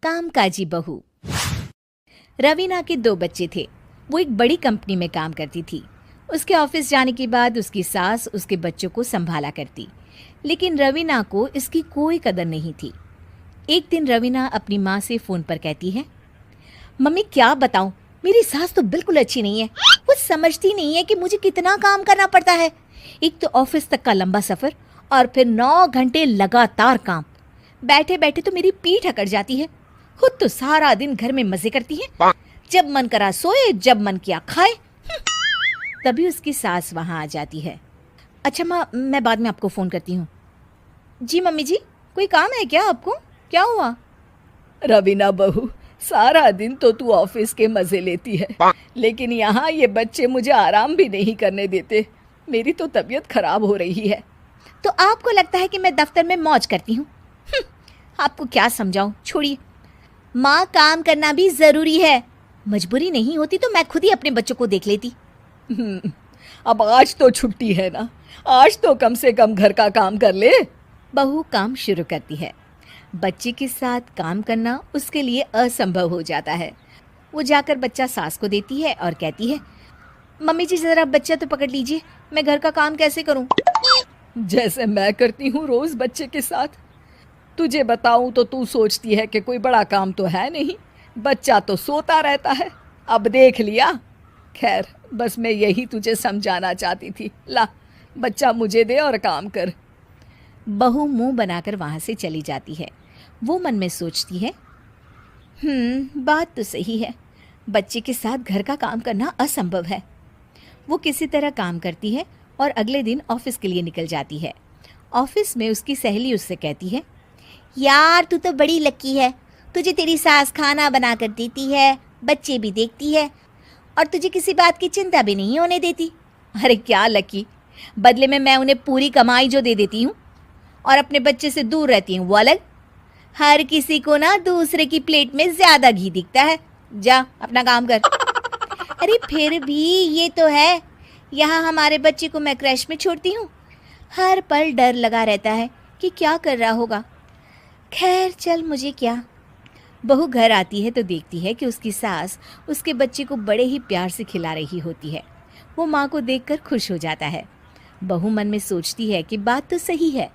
कामकाजी बहू। रवीना के 2 बच्चे थे। वो एक बड़ी कंपनी में काम करती थी। उसके ऑफिस जाने के बाद उसकी सास उसके बच्चों को संभाला करती, लेकिन रवीना को इसकी कोई कदर नहीं थी। एक दिन रवीना अपनी माँ से फ़ोन पर कहती है, मम्मी क्या बताऊं, मेरी सास तो बिल्कुल अच्छी नहीं है। वो समझती नहीं है कि मुझे कितना काम करना पड़ता है। एक तो ऑफिस तक का लंबा सफ़र और फिर 9 घंटे लगातार काम। बैठे बैठे तो मेरी पीठ अकड़ जाती है। खुद तो सारा दिन घर में मजे करती है, जब मन करा सोए, जब मन किया खाए। तभी उसकी सास वहां आ जाती है। अच्छा माँ, मैं बाद में आपको फ़ोन करती हूँ। जी मम्मी जी, कोई काम है क्या आपको? क्या हुआ? रवीना बहू, सारा दिन तो तू ऑफिस के मजे लेती है, लेकिन यहाँ ये बच्चे मुझे आराम भी नहीं करने देते। मेरी तो तबीयत खराब हो रही है। तो आपको लगता है कि मैं दफ्तर में मौज करती हूँ? आपको क्या समझाऊं, छोड़िए। माँ, काम करना भी ज़रूरी है। मजबूरी नहीं होती तो मैं खुद ही अपने बच्चों को देख लेती। अब आज तो छुट्टी है ना, आज तो कम से कम घर का काम कर ले। बहू काम शुरू करती है। बच्चे के साथ काम करना उसके लिए असंभव हो जाता है। वो जाकर बच्चा सास को देती है और कहती है, मम्मी जी ज़रा बच्चा तो पकड़ लीजिए, मैं घर का काम कैसे करूं? जैसे मैं करती हूँ रोज बच्चे के साथ। तुझे बताऊं तो तू सोचती है कि कोई बड़ा काम तो है नहीं, बच्चा तो सोता रहता है। अब देख लिया। खैर, बस मैं यही तुझे समझाना चाहती थी। ला, बच्चा मुझे दे और काम कर। बहू मुंह बनाकर वहां से चली जाती है। वो मन में सोचती है, बात तो सही है, बच्चे के साथ घर का काम करना असंभव है। वो किसी तरह काम करती है और अगले दिन ऑफिस के लिए निकल जाती है। ऑफिस में उसकी सहेली उससे कहती है, यार तू तो बड़ी लकी है, तुझे तेरी सास खाना बना कर देती है, बच्चे भी देखती है और तुझे किसी बात की चिंता भी नहीं होने देती। अरे क्या लकी, बदले में मैं उन्हें पूरी कमाई जो दे देती हूँ और अपने बच्चे से दूर रहती हूँ वो अलग। हर किसी को ना दूसरे की प्लेट में ज़्यादा घी दिखता है। जा अपना काम कर। अरे फिर भी ये तो है, यहाँ हमारे बच्चे को मैं क्रैश में छोड़ती हूँ, हर पल डर लगा रहता है कि क्या कर रहा होगा। खैर चल, मुझे क्या। बहू घर आती है तो देखती है कि उसकी सास उसके बच्चे को बड़े ही प्यार से खिला रही होती है। वो माँ को देखकर खुश हो जाता है। बहू मन में सोचती है कि बात तो सही है,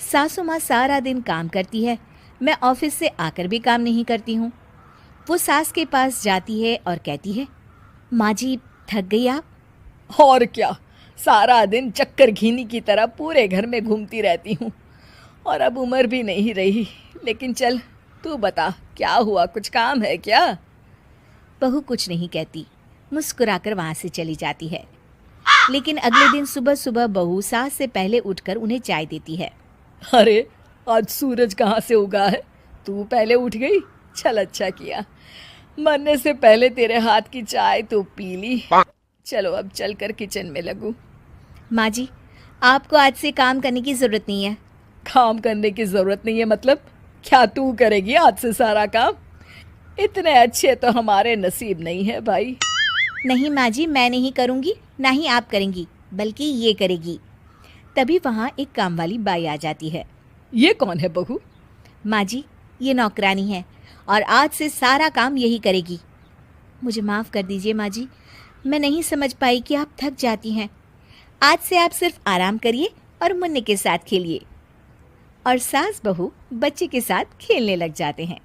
सासू माँ सारा दिन काम करती है, मैं ऑफिस से आकर भी काम नहीं करती हूँ। वो सास के पास जाती है और कहती है, माँ जी थक गई आप? और क्या, सारा दिन चक्कर घीनी की तरह पूरे घर में घूमती रहती हूँ और अब उम्र भी नहीं रही। लेकिन चल, तू बता क्या हुआ, कुछ काम है क्या? बहू कुछ नहीं कहती, मुस्कुराकर वहाँ से चली जाती है। लेकिन अगले दिन सुबह सुबह बहू सास से पहले उठकर उन्हें चाय देती है। अरे, आज सूरज कहाँ से उगा है? तू पहले उठ गई, चल अच्छा किया। मरने से पहले तेरे हाथ की चाय तो पी ली। चलो अब चलकर किचन में लगूं। माँ जी, आपको आज से काम करने की ज़रूरत नहीं है। काम करने की ज़रूरत नहीं है मतलब? क्या तू करेगी आज से सारा काम? इतने अच्छे तो हमारे नसीब नहीं है भाई। नहीं माँ जी, मैं नहीं करूँगी, ना ही आप करेंगी, बल्कि ये करेगी। तभी वहाँ एक काम वाली बाई आ जाती है। ये कौन है बहू? माँ जी, ये नौकरानी है और आज से सारा काम यही करेगी। मुझे माफ़ कर दीजिए माँ जी, मैं नहीं समझ पाई कि आप थक जाती हैं। आज से आप सिर्फ आराम करिए और मुन्ने के साथ खेलिए। और सास बहू बच्चे के साथ खेलने लग जाते हैं।